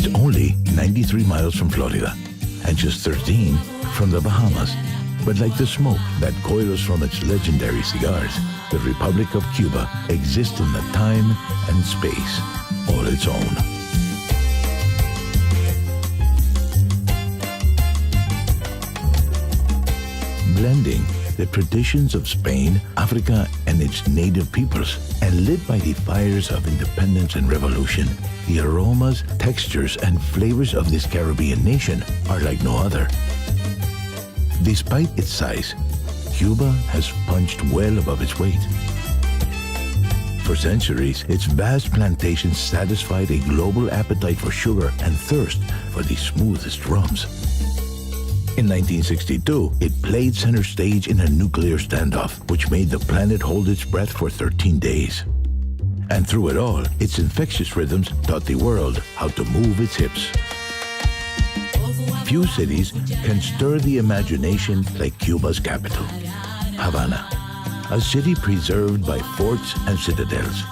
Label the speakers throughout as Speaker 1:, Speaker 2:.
Speaker 1: It's only 93 miles from Florida and just 13 from the Bahamas. But like the smoke that coils from its legendary cigars, the Republic of Cuba exists in a time and space all its own. Blending the traditions of Spain, Africa, and its native peoples, and lit by the fires of independence and revolution, the aromas, textures, and flavors of this Caribbean nation are like no other. Despite its size, Cuba has punched well above its weight. For centuries, its vast plantations satisfied a global appetite for sugar and thirst for the smoothest rums. In 1962, it played center stage in a nuclear standoff, which made the planet hold its breath for 13 days. And through it all, its infectious rhythms taught the world how to move its hips. Few cities can stir the imagination like Cuba's capital, Havana, a city preserved by forts and citadels,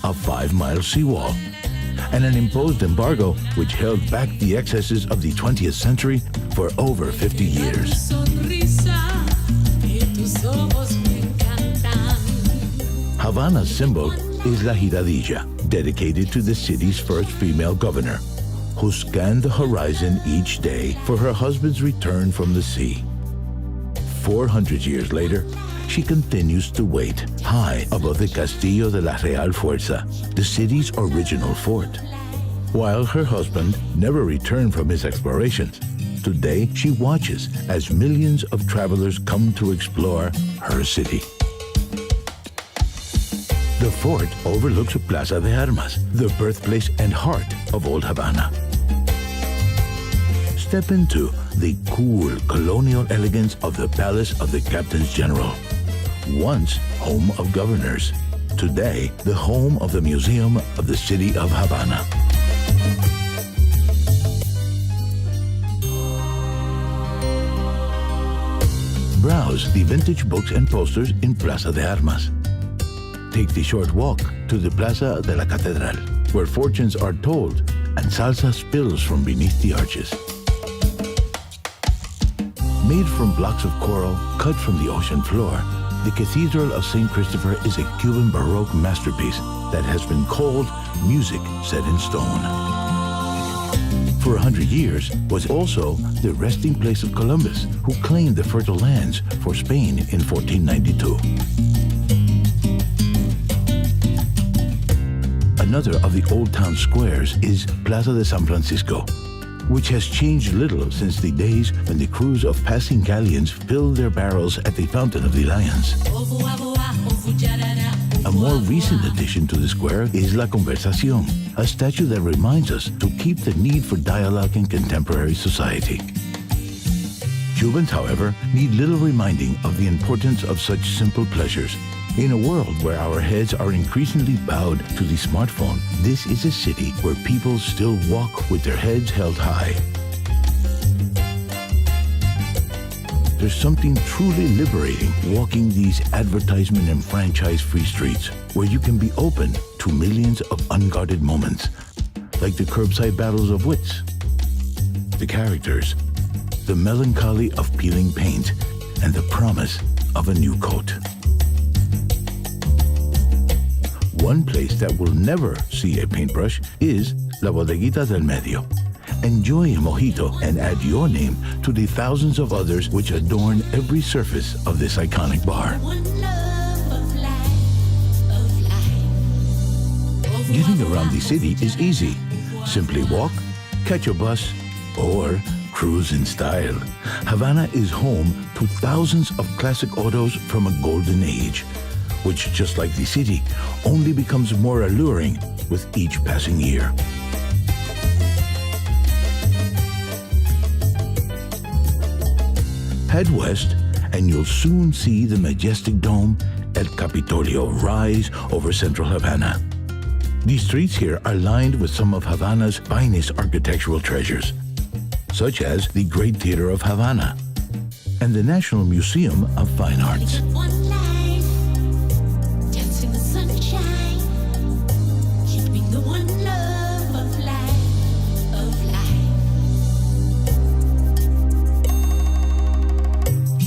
Speaker 1: a 5-mile seawall, and an imposed embargo which held back the excesses of the 20th century for over 50 years. Havana's symbol is La Giradilla, dedicated to the city's first female governor, who scanned the horizon each day for her husband's return from the sea. 400 years later, she continues to wait high above the Castillo de la Real Fuerza, the city's original fort. While her husband never returned from his explorations, today she watches as millions of travelers come to explore her city. The fort overlooks Plaza de Armas, the birthplace and heart of Old Havana. Step into the cool colonial elegance of the Palace of the Captains General, once home of governors, today the home of the Museum of the City of Havana. Browse the vintage books and posters in Plaza de Armas. Take the short walk to the Plaza de la Catedral, where fortunes are told and salsa spills from beneath the arches. Made from blocks of coral cut from the ocean floor, the Cathedral of St. Christopher is a Cuban Baroque masterpiece that has been called music set in stone. For 100 years, was also the resting place of Columbus, who claimed the fertile lands for Spain in 1492. Another of the old town squares is Plaza de San Francisco, which has changed little since the days when the crews of passing galleons filled their barrels at the Fountain of the Lions. A more recent addition to the square is La Conversación, a statue that reminds us to keep the need for dialogue in contemporary society. Cubans, however, need little reminding of the importance of such simple pleasures. In a world where our heads are increasingly bowed to the smartphone, this is a city where people still walk with their heads held high. There's something truly liberating walking these advertisement and franchise-free streets where you can be open to millions of unguarded moments, like the curbside battles of wits, the characters, the melancholy of peeling paint, and the promise of a new coat. One place that will never see a paintbrush is La Bodeguita del Medio. Enjoy a mojito and add your name to the thousands of others which adorn every surface of this iconic bar. Getting around the city is easy. Simply walk, catch a bus, or cruise in style. Havana is home to thousands of classic autos from a golden age, which, just like the city, only becomes more alluring with each passing year. Head west, and you'll soon see the majestic dome El Capitolio rise over central Havana. The streets here are lined with some of Havana's finest architectural treasures, such as the Great Theater of Havana and the National Museum of Fine Arts.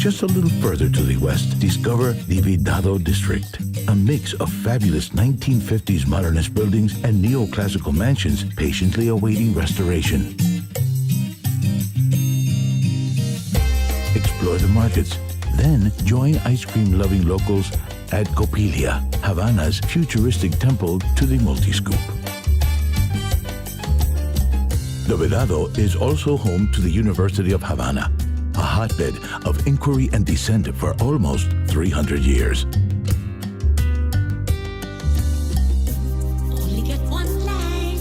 Speaker 1: Just a little further to the west, discover the Vidado district, a mix of fabulous 1950s modernist buildings and neoclassical mansions patiently awaiting restoration. Explore the markets, then join ice cream-loving locals at Coppelia, Havana's futuristic temple to the multi-scoop. The Vedado is also home to the University of Havana, a hotbed of inquiry and dissent for almost 300 years.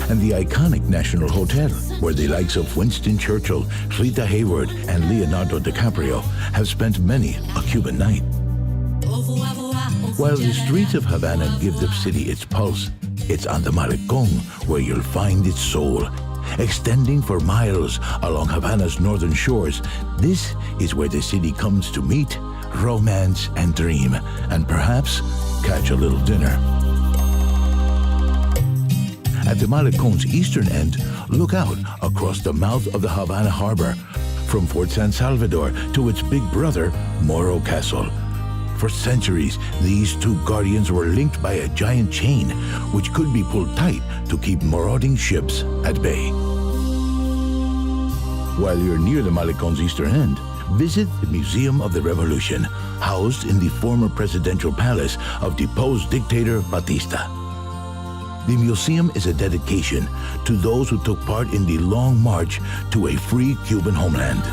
Speaker 1: And the iconic National Hotel, where the likes of Winston Churchill, Rita Hayworth, and Leonardo DiCaprio have spent many a Cuban night. While the streets of Havana give the city its pulse, it's on the Malecón where you'll find its soul. Extending for miles along Havana's northern shores, this is where the city comes to meet, romance, and dream, and perhaps catch a little dinner. At the Malecón's eastern end, look out across the mouth of the Havana harbor, from Fort San Salvador to its big brother, Morro Castle. For centuries, these two guardians were linked by a giant chain, which could be pulled tight to keep marauding ships at bay. While you're near the Malecón's eastern end, visit the Museum of the Revolution, housed in the former presidential palace of deposed dictator Batista. The museum is a dedication to those who took part in the long march to a free Cuban homeland.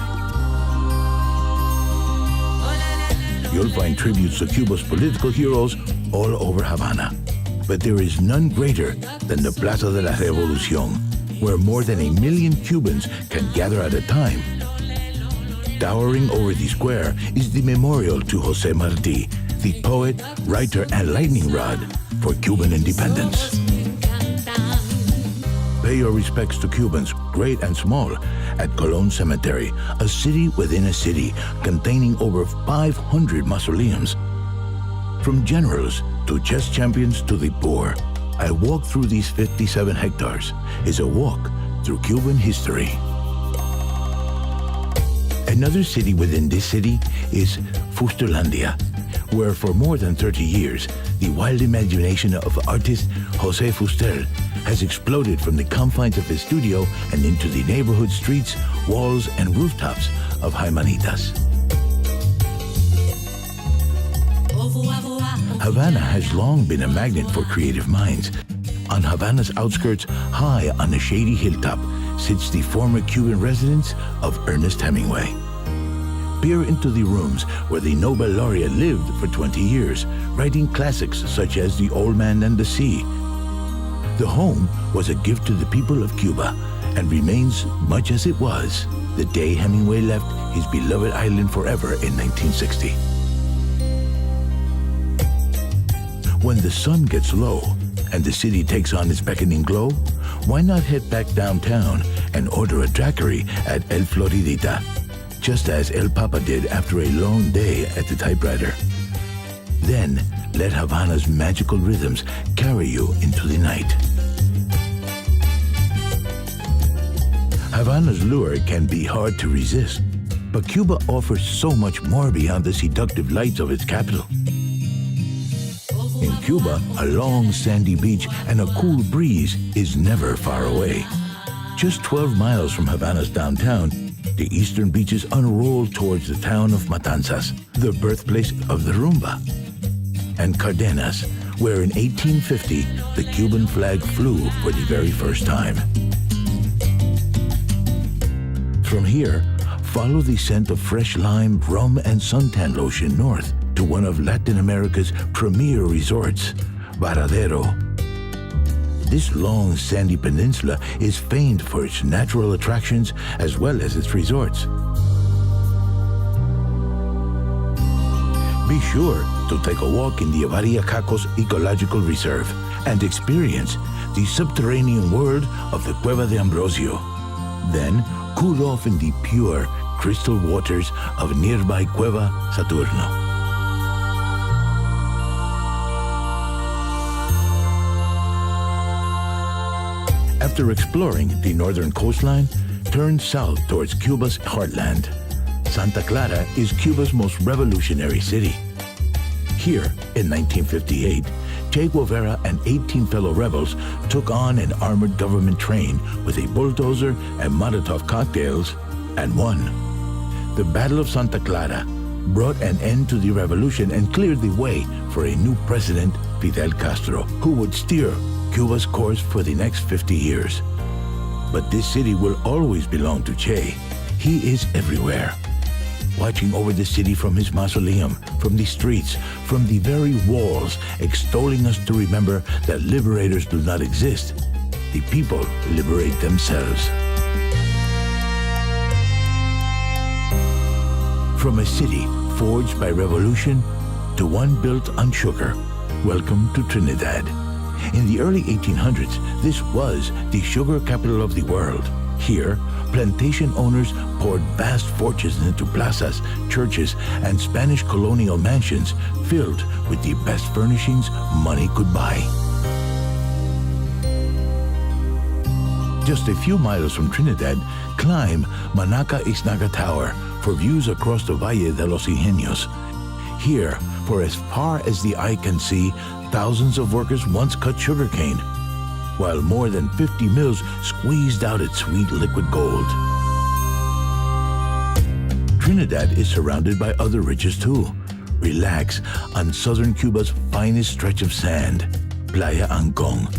Speaker 1: You'll find tributes to Cuba's political heroes all over Havana. But there is none greater than the Plaza de la Revolución, where more than 1 million Cubans can gather at a time. Towering over the square is the memorial to José Martí, the poet, writer, and lightning rod for Cuban independence. Pay your respects to Cubans, great and small, at Colón Cemetery, a city within a city containing over 500 mausoleums. From generals to chess champions to the poor, a walk through these 57 hectares is a walk through Cuban history. Another city within this city is Fusterlandia, where for more than 30 years, the wild imagination of artist José Fuster has exploded from the confines of his studio and into the neighborhood streets, walls, and rooftops of Jaimanitas. Havana has long been a magnet for creative minds. On Havana's outskirts, high on a shady hilltop, sits the former Cuban residence of Ernest Hemingway. Peer into the rooms where the Nobel laureate lived for 20 years, writing classics such as The Old Man and the Sea. The home was a gift to the people of Cuba and remains much as it was the day Hemingway left his beloved island forever in 1960. When the sun gets low and the city takes on its beckoning glow, why not head back downtown and order a daiquiri at El Floridita, just as El Papa did after a long day at the typewriter. Then, let Havana's magical rhythms carry you into the night. Havana's lure can be hard to resist, but Cuba offers so much more beyond the seductive lights of its capital. In Cuba, a long sandy beach and a cool breeze is never far away. Just 12 miles from Havana's downtown, the eastern beaches unroll towards the town of Matanzas, the birthplace of the rumba, and Cardenas, where in 1850 the Cuban flag flew for the very first time. From here, follow the scent of fresh lime, rum, and suntan lotion north to one of Latin America's premier resorts, Varadero. This long sandy peninsula is famed for its natural attractions as well as its resorts. Be sure to take a walk in the Avariacacos Ecological Reserve and experience the subterranean world of the Cueva de Ambrosio. Then, cool off in the pure, crystal waters of nearby Cueva Saturno. After exploring the northern coastline, turn south towards Cuba's heartland. Santa Clara is Cuba's most revolutionary city. Here, in 1958, Che Guevara and 18 fellow rebels took on an armored government train with a bulldozer and Molotov cocktails and won. The Battle of Santa Clara brought an end to the revolution and cleared the way for a new president, Fidel Castro, who would steer Cuba's course for the next 50 years. But this city will always belong to Che. He is everywhere, watching over the city from his mausoleum, from the streets, from the very walls, extolling us to remember that liberators do not exist. The people liberate themselves. From a city forged by revolution to one built on sugar, welcome to Trinidad. In the early 1800s, this was the sugar capital of the world. Here, plantation owners poured vast fortunes into plazas, churches, and Spanish colonial mansions filled with the best furnishings money could buy. Just a few miles from Trinidad, climb Manaca Ixnaga Tower for views across the Valle de los Ingenios. Here, for as far as the eye can see, thousands of workers once cut sugarcane, while more than 50 mills squeezed out its sweet liquid gold. Trinidad is surrounded by other riches too. Relax on southern Cuba's finest stretch of sand, Playa Ancon.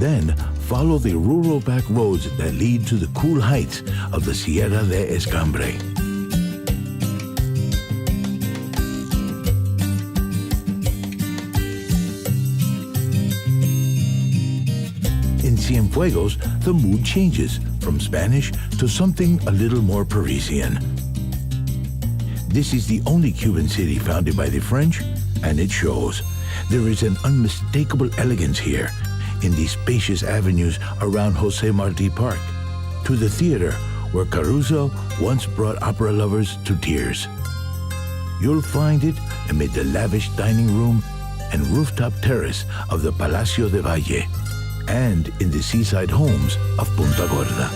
Speaker 1: Then follow the rural back roads that lead to the cool heights of the Sierra de Escambre. In Cienfuegos, the mood changes from Spanish to something a little more Parisian. This is the only Cuban city founded by the French, and it shows. There is an unmistakable elegance here in the spacious avenues around Jose Marti Park, to the theater where Caruso once brought opera lovers to tears. You'll find it amid the lavish dining room and rooftop terrace of the Palacio de Valle, and in the seaside homes of Punta Gorda.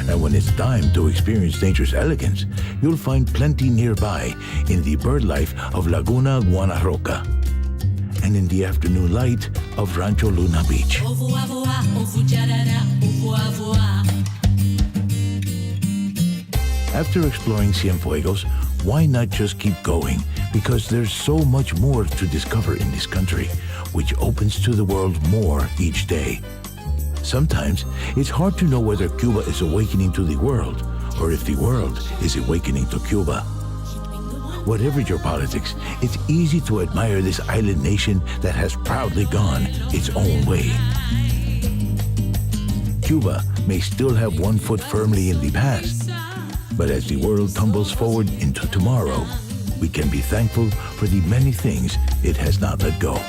Speaker 1: And when it's time to experience nature's elegance, you'll find plenty nearby in the bird life of Laguna Guanaroca and in the afternoon light of Rancho Luna Beach. After exploring Cienfuegos, why not just keep going? Because there's so much more to discover in this country, which opens to the world more each day. Sometimes it's hard to know whether Cuba is awakening to the world or if the world is awakening to Cuba. Whatever your politics, it's easy to admire this island nation that has proudly gone its own way. Cuba may still have one foot firmly in the past, but as the world tumbles forward into tomorrow, we can be thankful for the many things it has not let go.